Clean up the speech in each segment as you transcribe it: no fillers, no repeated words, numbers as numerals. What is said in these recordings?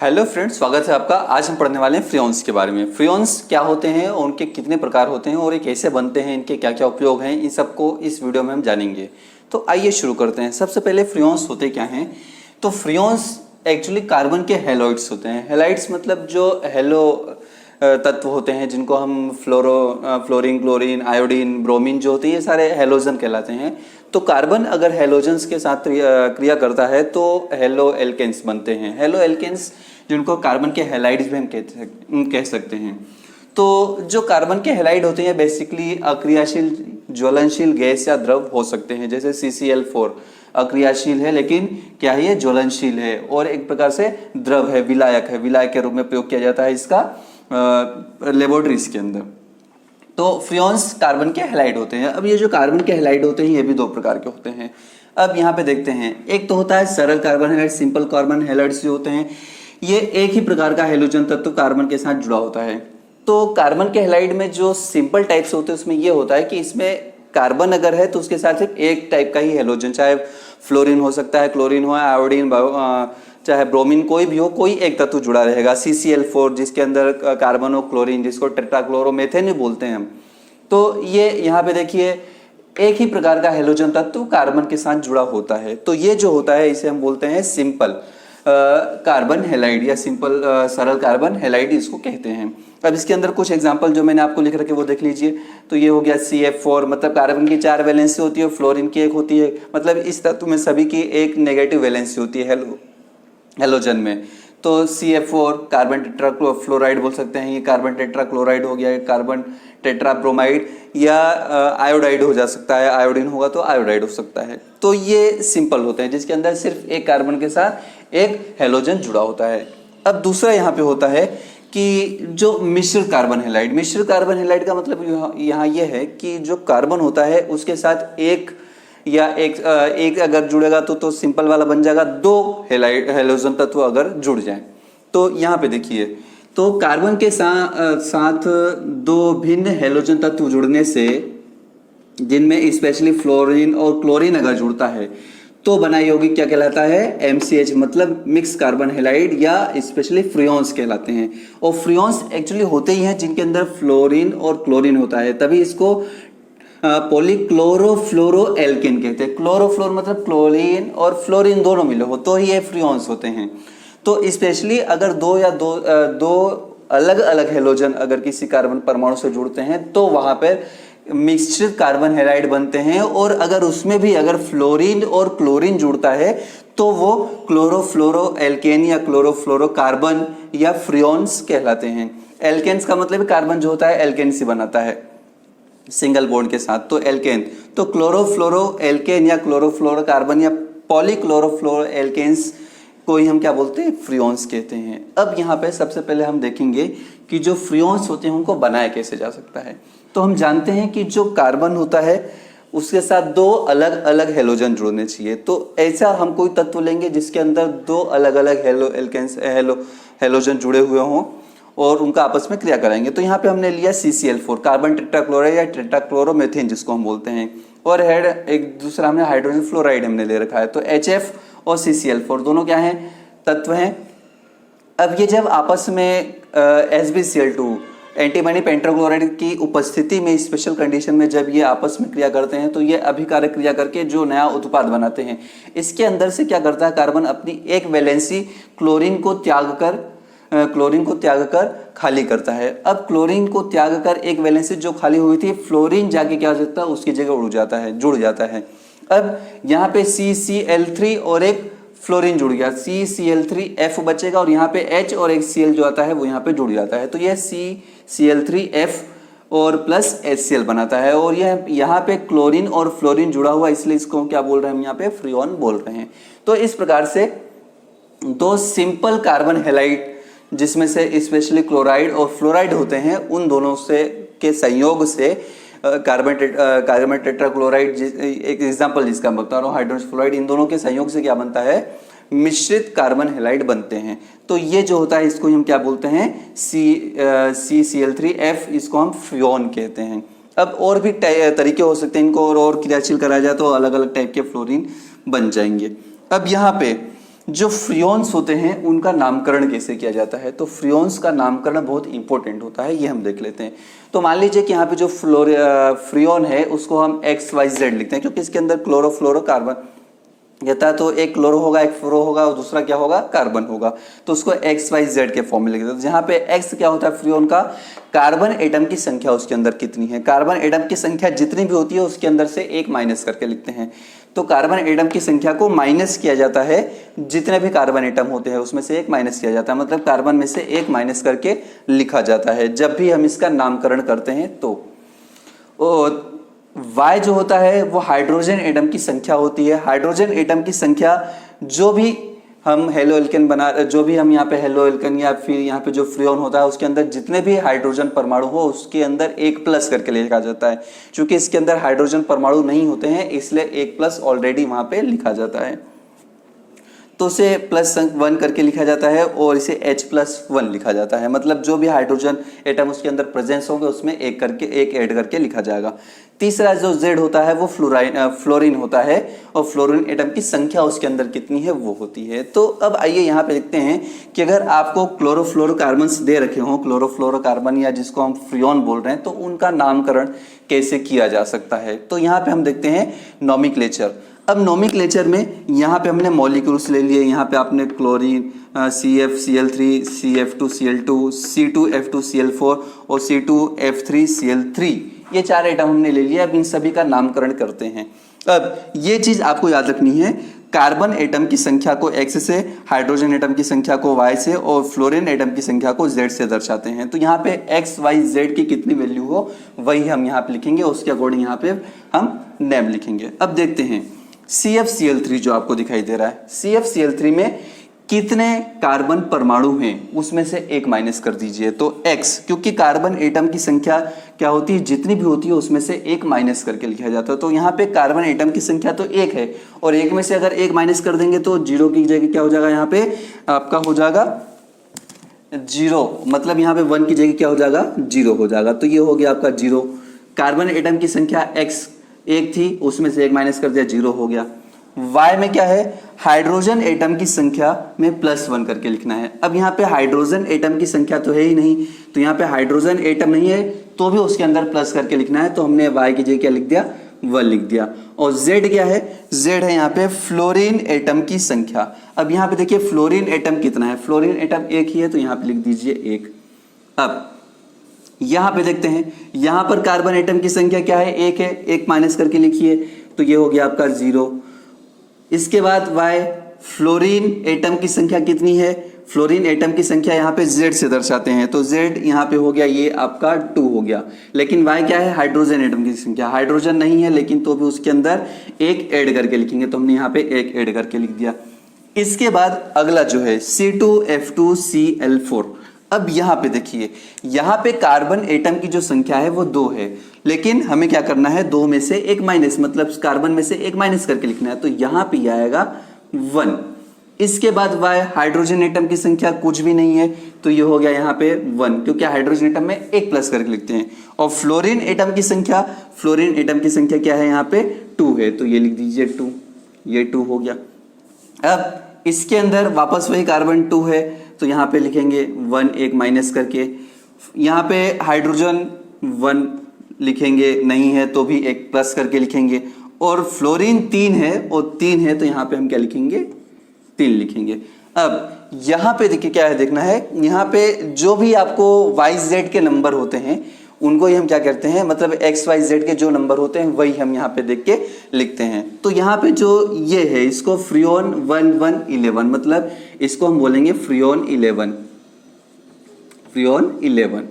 Hello friends, स्वागत है आपका। आज हम पढ़ने वाले हैं फ्रियोन्स के बारे में। फ्रियोन्स क्या होते हैं और उनके कितने प्रकार होते हैं और ये कैसे बनते हैं, इनके क्या क्या उपयोग हैं, इन सबको इस वीडियो में हम जानेंगे। तो आइए शुरू करते हैं। सबसे पहले फ्रियोन्स होते क्या हैं। तो फ्रियोन्स एक्चुअली कार्बन के हैलाइड्स होते हैं। हैलाइड्स मतलब जो हेलो तत्व होते हैं जिनको हम फ्लोरीन, क्लोरीन, आयोडीन, ब्रोमीन जो होती है, ये सारे हैलोजन कहलाते हैं। तो कार्बन अगर हैलोजन्स के साथ क्रिया करता है तो हेलो एल्केन्स बनते हैं। हेलो एल्केन्स जिनको कार्बन के हैलाइड्स भी हम कह सकते हैं। तो जो कार्बन के हैलाइड होते हैं बेसिकली अक्रियाशील ज्वलनशील गैस या द्रव हो सकते हैं। जैसे CCl4 अक्रियाशील है लेकिन क्या है, ये ज्वलनशील है और एक प्रकार से द्रव है, विलायक है। विलायक के रूप में प्रयोग किया जाता है इसका लेबोरेटरीज के अंदर। तो फ्रियोन्स कार्बन के हैलाइड होते हैं। अब ये जो कार्बन के हैलाइड होते हैं ये भी दो प्रकार के होते हैं। अब यहाँ पे देखते हैं, एक तो होता है सरल carbon halide, simple carbon halides जो होते हैं, ये एक ही प्रकार का हैलोजन तत्व कार्बन के साथ जुड़ा होता है। तो कार्बन के हैलाइड में जो सिंपल टाइप्स होते हैं उसमें ये होता है कि इसमें कार्बन अगर है तो उसके साथ सिर्फ एक टाइप का ही हैलोजन, चाहे फ्लोरीन हो सकता है, क्लोरीन हो, आयोडीन, चाहे ब्रोमीन, कोई भी हो, कोई एक तत्व जुड़ा रहेगा। CCl4 जिसके अंदर कार्बन और क्लोरीन, जिसको टेट्राक्लोरोमेथेन भी बोलते हैं हम। तो ये यहाँ पे देखिए एक ही प्रकार का हैलोजन तत्व कार्बन के साथ जुड़ा होता है। तो ये जो होता है इसे हम बोलते हैं सिंपल कार्बन हैलाइड या सिंपल सरल कार्बन हैलाइड इसको कहते हैं। अब इसके अंदर कुछ एग्जांपल जो मैंने आपको लिख रखे वो देख लीजिए। तो ये हो गया CF4, मतलब कार्बन की 4 वैलेंसी होती है, फ्लोरीन की 1 होती है। मतलब इस तत्व में सभी की एक नेगेटिव वैलेंसी होती है हैलोजन में। तो CF4 कार्बन टेट्राफ्लोराइड बोल सकते हैं, ये कार्बन टेट्राक्लोराइड हो गया, कार्बन टेट्राब्रोमाइड या आयोडाइड हो जा सकता है, आयोडीन होगा तो आयोडाइड हो सकता है। तो ये सिंपल होते हैं जिसके अंदर सिर्फ एक कार्बन के साथ एक हैलोजन जुड़ा होता है। अब दूसरा यहाँ पे होता है कि जो मिश्रित कार्बन हैलाइड। मिश्रित कार्बन हैलाइड का मतलब यहाँ ये है कि जो कार्बन होता है उसके साथ एक या एक अगर जुड़ेगा तो सिंपल वाला बन जाएगा, 2 हैलोजन तत्व अगर जुड़ जाए। तो यहाँ पे देखिए, तो कार्बन के साथ 2 भिन्न हैलोजन तत्व जुड़ने से, जिनमें स्पेशली फ्लोरीन और क्लोरीन अगर जुड़ता है तो बना यौगिक क्या कहलाता है, MCH, मतलब मिक्स कार्बन हैलाइड या स्पेशली फ्रियोन्स कहलाते हैं। और फ्रियोन्स एक्चुअली होते ही हैं जिनके अंदर फ्लोरीन और क्लोरीन होता है, तभी इसको पॉलीक्लोरोफ्लोरो एल्केन कहते हैं। क्लोरोफ्लोर मतलब क्लोरीन और फ्लोरीन दोनों मिले हो तो ही ये फ्रियोन्स होते हैं। तो स्पेशली अगर दो अलग अलग हैलोजन अगर किसी कार्बन परमाणु से जुड़ते हैं तो वहां पर मिश्रित कार्बन हैलाइड बनते हैं। और अगर उसमें भी अगर फ्लोरीन और क्लोरीन जुड़ता है तो वो क्लोरोफ्लोरो एल्केन या क्लोरोफ्लोरो कार्बन या फ्रियोन्स कहलाते हैं। एल्केन्स का मतलब कार्बन जो होता है एल्केन से बनाता है सिंगल बॉन्ड के साथ, तो एल्केन। तो क्लोरोफ्लोरो एल्केन या क्लोरोफ्लोरो कार्बन या पॉलीक्लोरोफ्लोरो एल्केन्स को ही हम क्या बोलते हैं, फ्रियोन्स कहते हैं। अब यहाँ पे सबसे पहले हम देखेंगे कि जो फ्रियोन्स होते हैं उनको बनाया कैसे जा सकता है। तो हम जानते हैं कि जो कार्बन होता है उसके साथ 2 अलग अलग हैलोजन जुड़ने चाहिए। तो ऐसा हम कोई तत्व लेंगे जिसके अंदर 2 अलग अलग हैलोजन जुड़े हुए हों और उनका आपस में क्रिया कराएंगे। तो यहाँ पे हमने लिया CCl4 कार्बन टेट्राक्लोराइड या टेट्राक्लोरोमेथेन जिसको हम बोलते हैं, और एक दूसरा हमने हाइड्रोजन फ्लोराइड हमने ले रखा है। तो HF और CCl4 दोनों क्या हैं, तत्व हैं। अब ये जब आपस में SbCl2 एंटीमनी पेंटाक्लोराइड की उपस्थिति में स्पेशल कंडीशन में जब ये आपस में क्रिया करते हैं तो ये अभिकारक क्रिया करके जो नया उत्पाद बनाते हैं। इसके अंदर से क्या करता है, कार्बन अपनी एक वैलेंसी क्लोरीन को त्याग कर खाली करता है। अब क्लोरीन को त्याग कर एक वैलेंसी जो खाली हुई थी, फ्लोरीन जाके क्या हो जाता है, उसकी जगह जुड़ जाता है। अब यहाँ पे CCl3 और एक फ्लोरीन जुड़ गया, CCl3F बचेगा और यहाँ पे H और एक Cl जो आता है वो यहाँ पे जुड़ जाता है। तो यह CCl3F और प्लस HCl बनाता है। और यह यहाँ पे क्लोरीन और फ्लोरीन जुड़ा हुआ, इसलिए इसको क्या बोल रहे हैं हम यहाँ पे, फ्रियोन बोल रहे हैं। तो इस प्रकार से 2 सिंपल कार्बन हैलाइड जिसमें से स्पेशली क्लोराइड और फ्लोराइड होते हैं, उन दोनों से के संयोग से कार्बन टेट्राक्लोराइड, एक एग्जांपल जिसका मैं बता रहा हूँ, हाइड्रोजन फ्लोराइड, इन दोनों के संयोग से क्या बनता है, मिश्रित कार्बन हैलाइड बनते हैं। तो ये जो होता है इसको हम क्या बोलते हैं, CCl3F, इसको हम फ्रियोन कहते हैं। अब और भी तरीके हो सकते हैं इनको और क्रियाशील कराया जाए तो अलग अलग टाइप के फ्लोरीन बन जाएंगे। अब यहाँ पे जो फ्रियोन्स होते हैं उनका नामकरण कैसे किया जाता है। तो फ्रियोन्स का नामकरण बहुत इंपॉर्टेंट होता है, ये हम देख लेते हैं। तो मान लीजिए कि यहाँ पे जो फ्रियोन है उसको हम XYZ लिखते हैं, क्योंकि इसके अंदर क्लोरोफ्लोरोकार्बन कहता है, तो एक क्लोरो होगा, एक फ्लोरो होगा और दूसरा क्या होगा, कार्बन होगा। तो उसको XYZ के फॉर्म में लिखते हैं। जहाँ पे X क्या होता है फ्रियोन का, कार्बन एटम की संख्या उसके अंदर कितनी है। कार्बन एटम की संख्या जितनी भी होती है उसके अंदर से एक माइनस करके लिखते हैं। तो कार्बन एटम की संख्या को माइनस किया जाता है, जितने भी कार्बन एटम होते हैं उसमें से एक माइनस किया जाता है, मतलब कार्बन में से एक माइनस करके लिखा जाता है जब भी हम इसका नामकरण करते हैं। तो और Y जो होता है वो हाइड्रोजन एटम की संख्या होती है। हाइड्रोजन एटम की संख्या जो भी हम हेलो एल्केन जो भी हम यहाँ पे हेलो एल्केन या फिर यहाँ पे जो फ्रियोन होता है उसके अंदर जितने भी हाइड्रोजन परमाणु हो उसके अंदर एक प्लस करके लिखा जाता है। क्योंकि इसके अंदर हाइड्रोजन परमाणु नहीं होते हैं इसलिए एक प्लस ऑलरेडी वहां पे लिखा जाता है, तो उसे +1 करके लिखा जाता है और इसे H+1 लिखा जाता है। मतलब जो भी हाइड्रोजन एटम उसके अंदर प्रेजेंस होंगे उसमें एक ऐड करके लिखा जाएगा। तीसरा जो Z होता है वो फ्लोरीन होता है और फ्लोरीन एटम की संख्या उसके अंदर कितनी है वो होती है। तो अब आइए यहाँ पे देखते हैं कि अगर आपको क्लोरोफ्लोरोकार्बन्स दे रखे हों, क्लोरोफ्लोरोकार्बन या जिसको हम फ्रियोन बोल रहे हैं, तो उनका नामकरण कैसे किया जा सकता है। तो यहाँ पे हम देखते हैं नोमेनक्लेचर। अब नोमेनक्लेचर में यहाँ पे हमने मॉलिक्यूल्स ले लिए। यहाँ पे आपने क्लोरीन CFCl3, CF2Cl2, C2F2Cl4 और C2F3Cl3, ये 4 एटम हमने ले लिया। अब इन सभी का नामकरण करते हैं। अब ये चीज आपको याद रखनी है, कार्बन एटम की संख्या को X से, हाइड्रोजन एटम की संख्या को Y से और फ्लोरीन एटम की संख्या को Z से दर्शाते हैं। तो यहाँ पे X, Y, Z की कितनी वैल्यू हो वही हम यहाँ पे लिखेंगे, उसके अकॉर्डिंग यहाँ पे हम नेम लिखेंगे। अब देखते हैं CFCl3 जो आपको दिखाई दे रहा है, CFCl3 में कितने कार्बन परमाणु हैं उसमें से एक माइनस कर दीजिए। तो X, क्योंकि कार्बन एटम की संख्या क्या होती है, जितनी भी होती है उसमें से एक माइनस करके लिखा जाता है। तो यहाँ पे कार्बन एटम की संख्या तो एक है और एक में से अगर एक माइनस कर देंगे तो 0 की जगह क्या हो जाएगा, यहाँ पे आपका हो जाएगा 0, मतलब यहाँ पे 1 की जगह क्या हो जाएगा, 0 हो जाएगा। तो ये हो गया आपका 0। कार्बन एटम की संख्या X एक थी, उसमें से एक माइनस कर दिया, 0 हो गया। Y में क्या है, हाइड्रोजन एटम की संख्या में +1 करके लिखना है। अब यहाँ पे हाइड्रोजन एटम की संख्या तो है ही नहीं, तो यहाँ पे हाइड्रोजन एटम नहीं है तो भी उसके अंदर प्लस करके लिखना है। तो हमने Y की जगह क्या लिख दिया, 1 लिख दिया। और Z क्या है, Z है यहाँ पे फ्लोरीन एटम की संख्या। अब यहाँ पे देखिए फ्लोरीन एटम कितना है, फ्लोरीन एटम एक ही है तो यहाँ पे लिख दीजिए 1। अब यहां पे देखते हैं, यहां पर कार्बन एटम की संख्या क्या है, 1 है, 1 माइनस करके लिखिए तो ये हो गया आपका 0। इसके बाद Y, फ्लोरीन एटम की संख्या कितनी है, फ्लोरीन एटम की संख्या यहाँ पे Z से दर्शाते हैं, तो Z यहाँ पे हो गया, ये आपका 2 हो गया। लेकिन Y क्या है, हाइड्रोजन एटम की संख्या, हाइड्रोजन नहीं है लेकिन तो भी उसके अंदर एक ऐड करके लिखेंगे, तो हमने यहाँ पे एक ऐड करके लिख दिया। इसके बाद अगला जो है C2F2Cl4। अब यहाँ पे देखिए, यहाँ पे कार्बन एटम की जो संख्या है वो 2 है, लेकिन हमें क्या करना है, 2 में से एक माइनस, मतलब कार्बन में से एक माइनस करके लिखना है। तो यहाँ पे आएगा 1। इसके बाद Y, हाइड्रोजन एटम की संख्या कुछ भी नहीं है तो ये हो गया यहाँ पे 1, क्योंकि हाइड्रोजन एटम में एक प्लस करके लिखते हैं। और फ्लोरीन एटम की संख्या, फ्लोरीन एटम की संख्या क्या है, यहाँ पे 2 है तो ये लिख दीजिए 2, ये 2 हो गया। अब इसके अंदर वापस वही कार्बन 2 है तो यहाँ पे लिखेंगे 1, एक माइनस करके। यहाँ पे हाइड्रोजन 1 लिखेंगे, नहीं है तो भी एक प्लस करके लिखेंगे। और फ्लोरीन 3 है और 3 है तो यहाँ पे हम क्या लिखेंगे, 3 लिखेंगे। अब यहाँ पे देखिए क्या है, देखना है, यहाँ पे जो भी आपको YZ के नंबर होते हैं उनको ही हम क्या करते हैं, मतलब XYZ के जो नंबर होते हैं वही हम यहाँ पे देख के लिखते हैं। तो यहाँ पे जो ये है इसको फ्रियोन 1111, मतलब इसको हम बोलेंगे फ्रियोन 11, फ्रियोन 11।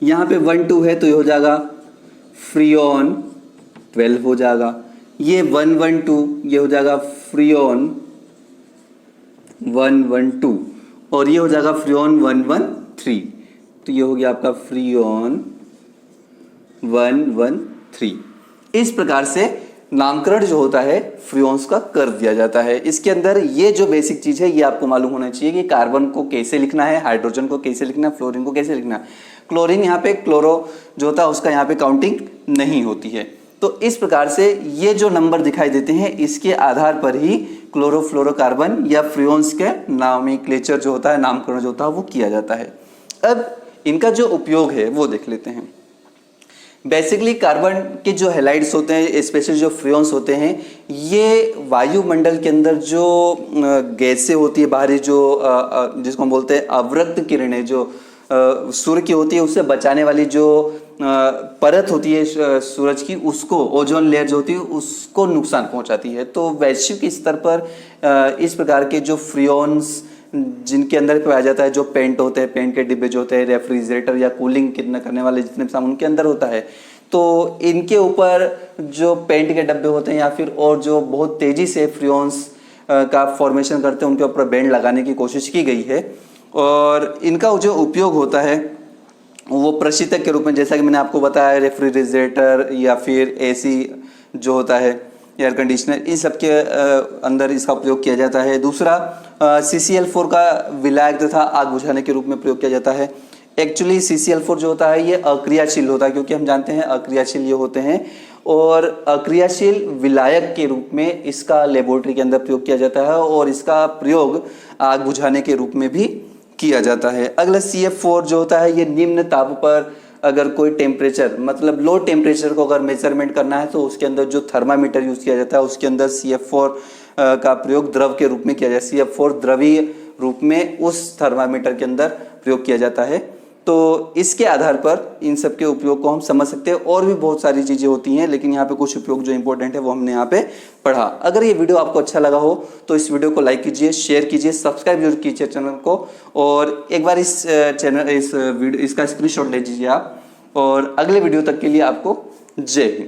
यहाँ पे 1 2 है तो ये हो जाएगा फ्रियोन 12 हो जाएगा। ये 112 ये हो जाएगा फ्रियोन 112 और ये हो जाएगा फ्रियोन 113, तो ये हो गया आपका फ्रियोन 113। इस प्रकार से नामकरण जो होता है फ्रियोन्स का कर दिया जाता है। इसके अंदर ये जो बेसिक चीज है ये आपको मालूम होना चाहिए कि कार्बन को कैसे लिखना है, हाइड्रोजन को कैसे लिखना है, फ्लोरीन को कैसे लिखना है। क्लोरीन यहाँ पे क्लोरो जो होता है उसका यहाँ पे काउंटिंग नहीं होती है। तो इस प्रकार से ये जो नंबर दिखाई देते हैं इसके आधार पर ही क्लोरोफ्लोरोकार्बन या फ्रियोन्स के नामिक्लेचर जो होता है, नामकरण जो होता है वो किया जाता है। अब इनका जो उपयोग है वो देख लेते हैं। बेसिकली कार्बन के जो हैलाइड्स होते हैं, स्पेशली जो फ्रियोन्स होते हैं, ये वायुमंडल के अंदर जो गैसें होती है बाहरी, जो जिसको हम बोलते हैं अवरक्त किरणें, जो सूर्य की होती है उससे बचाने वाली जो परत होती है सूरज की, उसको ओजोन लेयर जो होती है उसको नुकसान पहुंचाती है। तो वैश्विक स्तर पर इस प्रकार के जो फ्रियोन्स जिनके अंदर पाया जाता है, जो पेंट होते हैं, पेंट के डिब्बे जो होते हैं, रेफ्रिजरेटर या कूलिंग करने वाले जितने भी सामान उनके अंदर होता है, तो इनके ऊपर जो पेंट के डब्बे होते हैं या फिर और जो बहुत तेजी से फ्रियोन्स का फॉर्मेशन करते हैं उनके ऊपर बैंड लगाने की कोशिश की गई है। और इनका जो उपयोग होता है वो प्रशीतक के रूप में, जैसा कि मैंने आपको बताया, रेफ्रिजरेटर या फिर एसी जो होता है, एयर कंडीशनर, इन सब के अंदर इसका उपयोग किया जाता है। दूसरा CCl4 का विलायक तथा आग बुझाने के रूप में प्रयोग किया जाता है। एक्चुअली CCl4 जो होता है ये अक्रियाशील होता है, क्योंकि हम जानते हैं अक्रियाशील ये होते हैं, और अक्रियाशील विलायक के रूप में इसका लेबोरेटरी के अंदर प्रयोग किया जाता है और इसका प्रयोग आग बुझाने के रूप में भी किया जाता है। अगला CF4 जो होता है ये निम्न ताप पर अगर कोई टेम्परेचर, मतलब लो टेम्परेचर को अगर मेजरमेंट करना है तो उसके अंदर जो थर्मामीटर यूज किया जाता है उसके अंदर CF4 का प्रयोग द्रव के रूप में किया जाए। CF4 द्रवीय रूप में उस थर्मामीटर के अंदर प्रयोग किया जाता है। तो इसके आधार पर इन सब के उपयोग को हम समझ सकते हैं। और भी बहुत सारी चीज़ें होती हैं, लेकिन यहाँ पे कुछ उपयोग जो इंपॉर्टेंट है वो हमने यहाँ पे पढ़ा। अगर ये वीडियो आपको अच्छा लगा हो तो इस वीडियो को लाइक कीजिए, शेयर कीजिए, सब्सक्राइब जरूर कीजिए चैनल को, और एक बार इसका स्क्रीनशॉट ले लीजिए आप। और अगले वीडियो तक के लिए आपको जय हिंद।